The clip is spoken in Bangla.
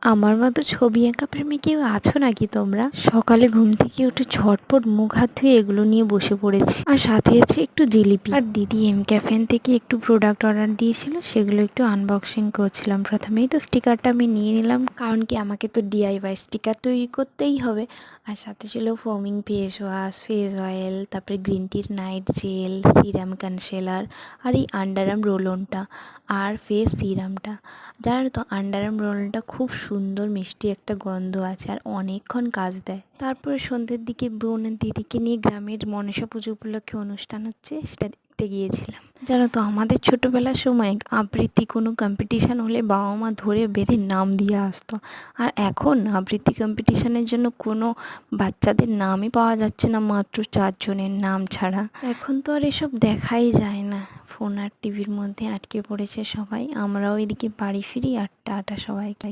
আমার মতো ছবি আঁকা প্রেমী কেউ আছো নাকি তোমরা? সকালে ঘুম থেকে উঠে ঝটপট মুখ হাত ধুয়ে এগুলো নিয়ে বসে পড়েছি, আর সাথে আছে একটু জিলিপি। আর দিদি ক্যাফেন থেকে একটু প্রোডাক্ট অর্ডার দিয়েছিল, সেগুলো একটু আনবক্সিং করছিলাম। প্রথমেই তো স্টিকারটা আমি নিয়ে নিলাম, কারণ কি আমাকে তো ডিআইওয়াই স্টিকার তৈরি করতেই হবে। আর সাথে ছিল ফোমিং ফেস ওয়াশ, ফেস অয়েল, তারপরে গ্রিন টির নাইট জেল, সিরাম কনসিলার, আর এই আন্ডার আর্ম রোল অনটা, আর ফেস সিরামটা। জানো তো আন্ডার আর্ম রোলটা খুব সুন্দর মিষ্টি একটা গন্ধ আছে, আর অনেকক্ষণ কাজ দেয়। তারপরে সন্ধ্যের দিকে বোনের দিদিকে নিয়ে গ্রামের মনসা পুজো উপলক্ষে অনুষ্ঠান হচ্ছে, সেটা দেখতে গিয়েছিলাম। জানো তো আমাদের ছোটোবেলার সময় আবৃত্তি কোনো কম্পিটিশান হলে বাবা মা ধরে বেঁধে নাম দিয়ে আসতো, আর এখন আবৃত্তি কম্পিটিশানের জন্য কোনো বাচ্চাদের নামই পাওয়া যাচ্ছে না, মাত্র 4 জনের নাম ছাড়া। এখন তো আর এসব দেখাই যায় না, ফোন আর টিভির মধ্যে আটকে পড়েছে সবাই। আমরাও এদিকে বাড়ি ফিরি, আর টাটা সবাইকে।